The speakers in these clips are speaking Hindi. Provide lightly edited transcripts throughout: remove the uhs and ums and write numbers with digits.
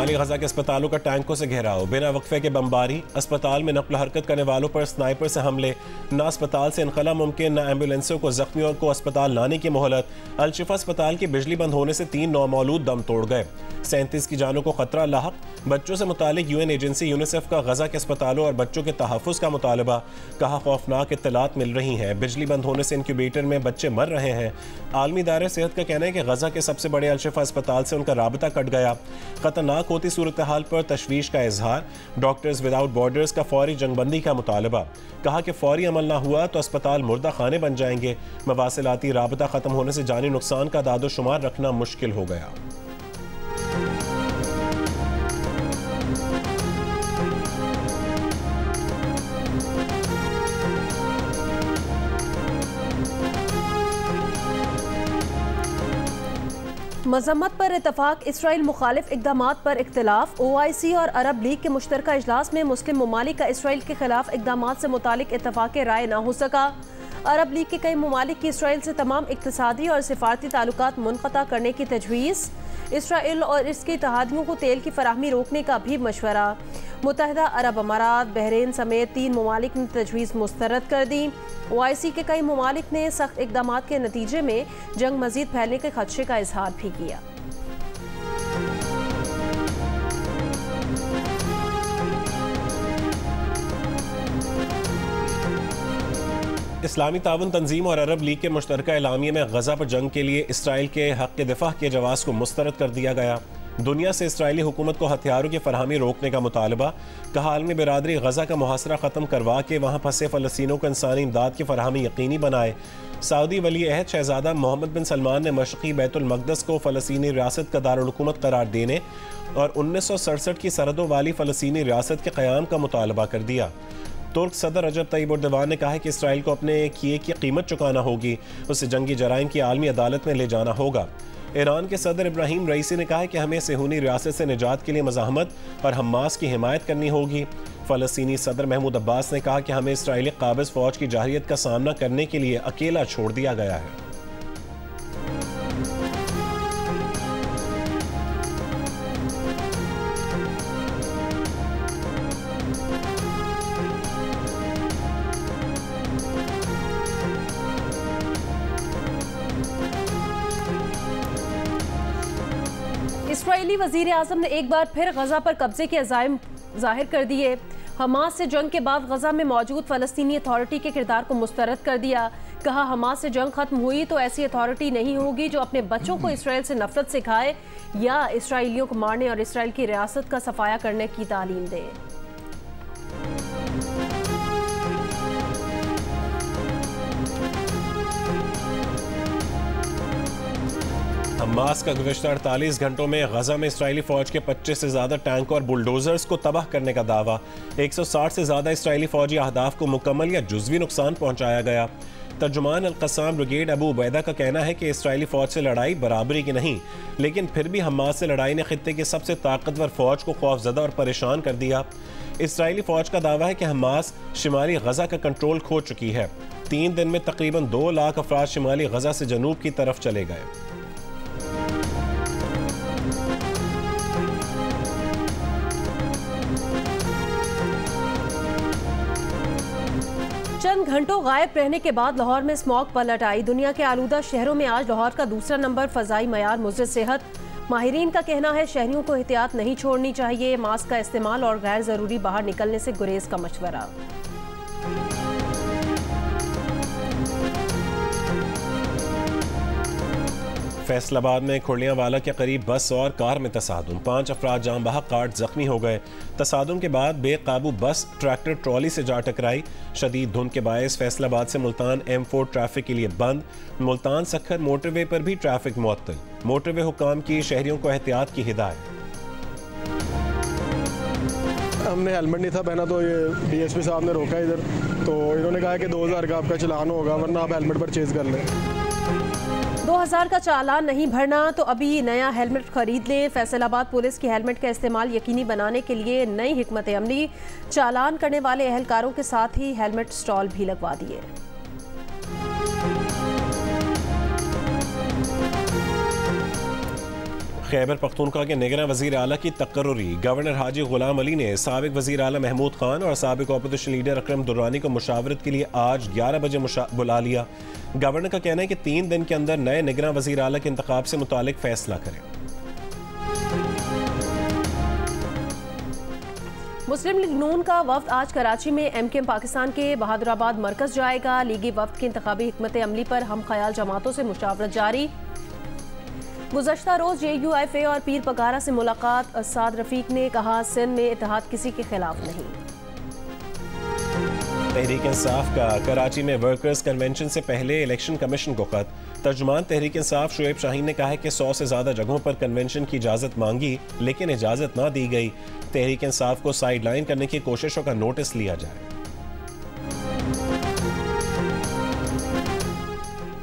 शिमाली गजा के अस्पतालों का टैंकों से घेराव, बिना वक्फे के बमबारी, अस्पताल में नकल हरकत करने वालों पर स्नाइपर से हमले, न अस्पताल से इनखला मुमकिन, न एम्बुलेंसों को जख्मियों को अस्पताल लाने की मोहलत। अलशिफा अस्पताल की बिजली बंद होने से 3 नौमौलूद दम तोड़ गए, 37 की जानों को खतरा लाहक। बच्चों से मुतालिक यूएन एजेंसी यूनिसेफ का गजा के अस्पतालों और बच्चों के तहफ़्फ़ुज़ का मुतालबा, कहा खौफनाक इत्तलात मिल रही हैं, बिजली बंद होने से इंक्यूबेटर में बच्चे मर रहे हैं। आलमी इदारे सेहत का कहना है कि गजा के सबसे बड़े अलशिफा अस्पताल से उनका राबता कट गया। खतरनाक होती सूरत हाल पर तशवीश का इजहार, डॉक्टर्स विदाउट बॉर्डर्स का फौरी जंगबंदी का मुतालबा, कहा कि फौरी अमल ना हुआ तो अस्पताल मुर्दा खाने बन जाएंगे। मवासिलाती राबता खत्म होने से जानी नुकसान का दादोशुमार रखना मुश्किल हो गया। मजम्मत पर इतफाक, इसराइल मुखालिफ इकदामात पर इख्तिलाफ। OIC और अरब लीग के मुश्तरका इजलास में मुस्लिम ममालिक का इसराइल के खिलाफ इकदामात से मुतालिक इतफाक राय न हो सका। अरब लीग के कई ममालिक की इसराइल से तमाम इक्तिसादी और सिफारती ताल्लुकात मुनक़ता करने की तजवीज़। इसराइल और इसके इत्तेहादियों को तेल की फराहमी रोकने का भी मशवरा। मुत्तहिदा अरब अमारात, बहरीन समेत 3 ममालिक ने तजवीज़ मुस्तरद कर दी। OIC के कई ममालिक ने सख्त इक़दामात के नतीजे में जंग मज़ीद फैलने के खदशे का इजहार भी किया। इस्लामी ताउन तंजीम और अरब लीग के मुश्तरका एलामिये में गजा पर जंग के लिए इसराइल के हक़ दिफ़ा के जवाज़ को मुस्तरद कर दिया गया। दुनिया से इसराइली हुकूमत को हथियारों की फरहमी रोकने का मुतालबा, कहा आलमी बिरादरी गजा का मुहासरा ख़त्म करवा के वहाँ फंसे फ़लस्तीनियों को इंसानी इमदाद की फरहमी यकीनी बनाए। सऊदी वली अहद शहजादा मोहम्मद बिन सलमान ने मशक़ी बैतुल मक़दस को फ़लस्तीनी रियासत का दारुल हुकूमत करार देने और 1967 की सरहदों वाली फ़लस्तीनी रियासत के क़याम का मुतालबा कर दिया। तुर्क सदर रजब तय्यिब एर्दोगान ने कहा है कि इसराइल को अपने किए की कीमत चुकाना होगी, उसे जंगी जराइम की आलमी अदालत में ले जाना होगा। ईरान के सदर इब्राहिम रईसी ने कहा है कि हमें सेहूनी रियासत से निजात के लिए मज़ाहमत और हमास की हिमायत करनी होगी। फ़लस्तीनी सदर महमूद अब्बास ने कहा कि हमें इसराइली काबिज़ फ़ौज की जाहिरियत का सामना करने के लिए अकेला छोड़ दिया गया है। इसराइली वज़ीर आज़म ने एक बार फिर गजा पर कब्जे के अज़ाइम जाहिर कर दिए। हमास से जंग के बाद गजा में मौजूद फ़लस्तीनी अथॉरिटी के किरदार को मुस्तरद कर दिया। कहा हमास से जंग खत्म हुई तो ऐसी अथॉरिटी नहीं होगी जो अपने बच्चों को इसराइल से नफरत सिखाए या इसराइलियों को मारने और इसराइल की रियासत का सफाया करने की तालीम दे। हमास का गुज़श्ता 48 घंटों में गजा में इसराइली फ़ौज के 25 से ज़्यादा टैंक और बुलडोज़र्स को तबाह करने का दावा। 160 से ज़्यादा इसराइली फ़ौजी अहदाफ को मुकम्मल या जुज़वी नुकसान पहुँचाया गया। तर्जुमान अल-क़स्साम ब्रिगेड अबू उबैदा का कहना है कि इसराइली फ़ौज से लड़ाई बराबरी की नहीं, लेकिन फिर भी हमास से लड़ाई ने खित्ते की सबसे ताकतवर फ़ौज को खौफज़दा और परेशान कर दिया। इसराइली फ़ौज का दावा है कि हमास शिमाली गजा का कंट्रोल खो चुकी है। 3 दिन में तकरीबन 2 लाख अफराद शिमाली गजा से जनूब की तरफ चले गए। चंद घंटों गायब रहने के बाद लाहौर में स्मॉग पलट आई। दुनिया के आलूदा शहरों में आज लाहौर का दूसरा नंबर फ़ज़ाई मयार मुज़र सेहत। माहिरीन का कहना है शहरियों को एहतियात नहीं छोड़नी चाहिए, मास्क का इस्तेमाल और गैर ज़रूरी बाहर निकलने से गुरेज का मशवरा। फैसलाबाद में खुर्लियांवाला के करीब बस और कार में तसादुम, 5 अफराद जाम बहक काट जख्मी हो गए। तसादुम के बाद बेकाबू बस ट्रैक्टर ट्रॉली से जा टकराई। शदीद धुंध के बायस फैसलाबाद से मुल्तान M4 ट्रैफिक के लिए बंद। मुल्तान सखर मोटरवे पर भी ट्रैफिक मुअत्तल। मोटरवे हुक्काम की शहरियों को एहतियात की हिदायत। हमने हेलमेट नहीं था पहना तो ये DSP साहब ने रोका इधर, तो इन्होंने कहा कि 2000 का आपका चालान होगा वरना आप हेलमेट परचेज कर लें। 2000 का चालान नहीं भरना तो अभी नया हेलमेट खरीद लें। फैसलाबाद पुलिस की हेलमेट का इस्तेमाल यकीनी बनाने के लिए नई हिकमत अमली, चालान करने वाले एहलकारों के साथ ही हेलमेट स्टॉल भी लगवा दिए। खैबर पख्तूनख्वा के निगरान वज़ीर आला की तकर्रुरी। गवर्नर हाजी गुलाम अली ने साबिक वज़ीर आला महमूद खान और साबिक अपोजिशन लीडर अकरम दुर्रानी को मुशावरत के लिए आज 11 बजे बुला लिया। गवर्नर का कहना है कि 3 दिन के अंदर नए निगरान वज़ीर आला के इंतखाब से मुतालिक फैसला करें। मुस्लिम लीग नून का वफ्द आज कराची में MKM पाकिस्तान के बहादुराबाद मरकज जाएगा। लीगी वफ्द की इंतखाबी हिकमत अमली पर हम ख्याल जमातों से मुशावरत जारी। गुज़श्ता रोज JUIFA और पीर पगारा से मुलाकात। साद रफीक ने कहा सिंध में इत्तेहाद किसी के खिलाफ नहीं। तहरीक इंसाफ का कराची में वर्कर्स कन्वेंशन से पहले इलेक्शन कमीशन को खत। तर्जुमान तहरीक इंसाफ शुएब शाहीन ने कहा है कि 100 से ज़्यादा जगहों पर कन्वेंशन की इजाज़त मांगी लेकिन इजाज़त ना दी गई। तहरीक इंसाफ को साइडलाइन करने की कोशिशों का नोटिस लिया जाए।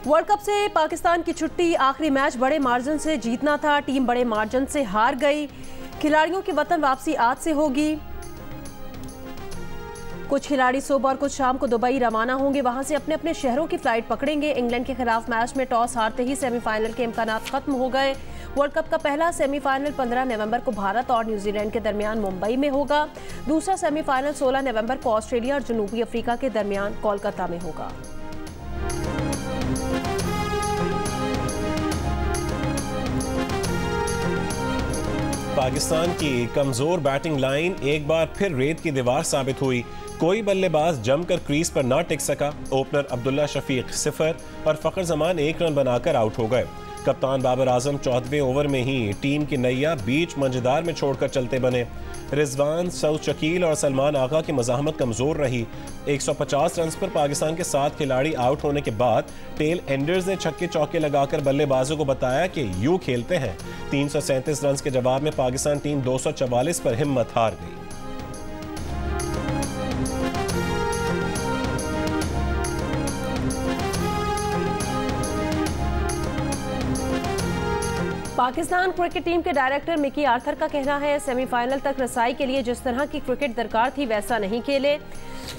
वर्ल्ड कप से पाकिस्तान की छुट्टी। आखिरी मैच बड़े मार्जिन से जीतना था, टीम बड़े मार्जिन से हार गई। खिलाड़ियों की वतन वापसी आज से होगी। कुछ खिलाड़ी सुबह और कुछ शाम को दुबई रवाना होंगे, वहां से अपने अपने शहरों की फ्लाइट पकड़ेंगे। इंग्लैंड के खिलाफ मैच में टॉस हारते ही सेमीफाइनल के इम्कानात खत्म हो गए। वर्ल्ड कप का पहला सेमीफाइनल 15 नवंबर को भारत और न्यूजीलैंड के दरमियान मुंबई में होगा। दूसरा सेमीफाइनल 16 नवंबर को ऑस्ट्रेलिया और जनूबी अफ्रीका के दरमियान कोलकाता में होगा। पाकिस्तान की कमजोर बैटिंग लाइन एक बार फिर रेत की दीवार साबित हुई। कोई बल्लेबाज जमकर क्रीज पर ना टिक सका। ओपनर अब्दुल्ला शफीक 0 और फखर जमान 1 रन बनाकर आउट हो गए। कप्तान बाबर आजम 14वें ओवर में ही टीम की नैया बीच मंझदार में छोड़कर चलते बने। रिजवान, सऊद शकील और सलमान आगा की मज़ाहमत कमजोर रही। 150 रन पर पाकिस्तान के 7 खिलाड़ी आउट होने के बाद टेल एंडर्स ने छक्के चौके लगाकर बल्लेबाजों को बताया कि यूं खेलते हैं। 337 रन के जवाब में पाकिस्तान टीम 244 पर हिम्मत हार गई। पाकिस्तान क्रिकेट टीम के डायरेक्टर मिकी आर्थर का कहना है सेमीफाइनल तक रसाई के लिए जिस तरह की क्रिकेट दरकार थी वैसा नहीं खेले।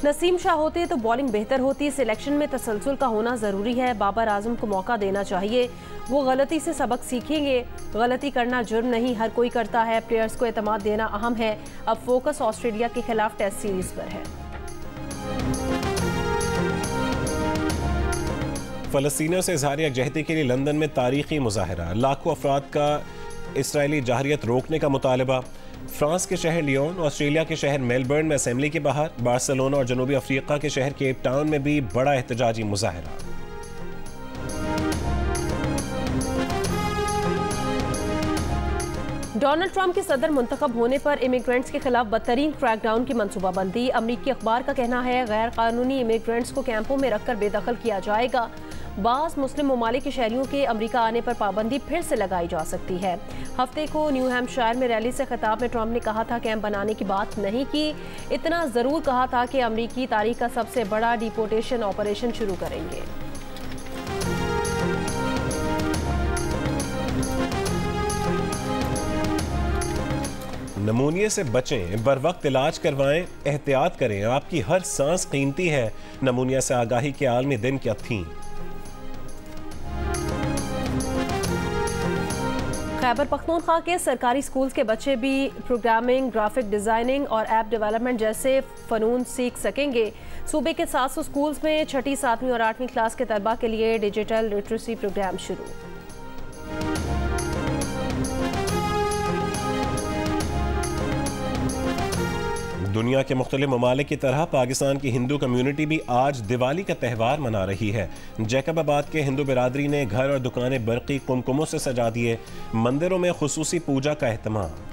नसीम शाह होते तो बॉलिंग बेहतर होती। सिलेक्शन में तसलसल का होना ज़रूरी है। बाबर आजम को मौका देना चाहिए, वो गलती से सबक सीखेंगे। गलती करना जुर्म नहीं, हर कोई करता है। प्लेयर्स को एतमाद देना अहम है। अब फोकस ऑस्ट्रेलिया के खिलाफ टेस्ट सीरीज पर है। फ़लस्तीनियों से इज़हार यकजहती के लिए लंदन में तारीखी मुजाहरा। लाखों अफराद का इसराइली जाहरियत रोकने का मुतालबा। फ्रांस के शहर लियोन, ऑस्ट्रेलिया के शहर मेलबर्न में असेंबली के बाहर, बार्सिलोना और जनूबी अफ्रीका के शहर केप टाउन में भी बड़ा एहतजाजी मुजाहरा। डोनाल्ड ट्रंप के सदर मुंतखब होने पर इमिग्रेंट्स के खिलाफ बदतरीन क्रैकडाउन की मनसूबाबंदी। अमरीकी अखबार का कहना है गैर कानूनी इमिग्रेंट्स को कैंपों में रखकर बेदखल किया जाएगा। बास मुस्लिम ममालिक के शहरियों के अमरीका आने पर पाबंदी फिर से लगाई जा सकती है। हफ्ते को न्यू हैम्पशायर में रैली से खिताब में ट्रंप ने कहा था कैंप बनाने की बात नहीं की, इतना ज़रूर कहा था कि अमरीकी तारीख का सबसे बड़ा डिपोर्टेशन ऑपरेशन शुरू करेंगे। नमूनिया से बचें, बर वक्त इलाज करवाएं, एहतियात करें, आपकी हर सांस कीमती है। नमूनिया से आगाही के आलमी दिन क्या थीं। खैबर पख्तूनख्वा के सरकारी स्कूल्स के बच्चे भी प्रोग्रामिंग, ग्राफिक डिज़ाइनिंग और ऐप डेवलपमेंट जैसे फ़नून सीख सकेंगे। सूबे के 700 स्कूल्स में 6ठी, 7वीं और 8वीं क्लास के तलबा के लिए डिजिटल लिटरेसी प्रोग्राम शुरू। दुनिया के मुख्तलिफ ममालिक की तरह पाकिस्तान की हिंदू कम्यूनिटी भी आज दिवाली का त्यौहार मना रही है। जैकबाबाद के हिंदू बिरादरी ने घर और दुकानें बरकी कुमकुमों से सजा दिए। मंदिरों में खुसूसी पूजा का एहतमाम।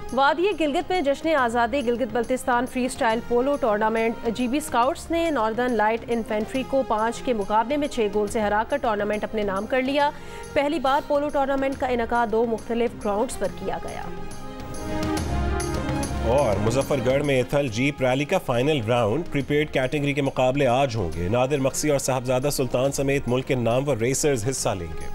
वादी गिलगित में जश्न आज़ादी Gilgit Baltistan free style polo tournament. GB scouts ने नॉर्दर्न लाइट इन्फेंट्री को 5 के मुकाबले में 6 गोल से हराकर टूर्नामेंट अपने नाम कर लिया। पहली बार पोलो टूर्नामेंट का इनका 2 मुख्तलिफ ग्राउंड्स पर किया गया। और मुजफ्फरगढ़ में एथल जीप रैली का फाइनल राउंड। प्रीपेड कैटेगरी के मुकाबले आज होंगे। नादिर मक्सी और साहबजादा सुल्तान समेत मुल्क के नामवर रेसर्स हिस्सा लेंगे।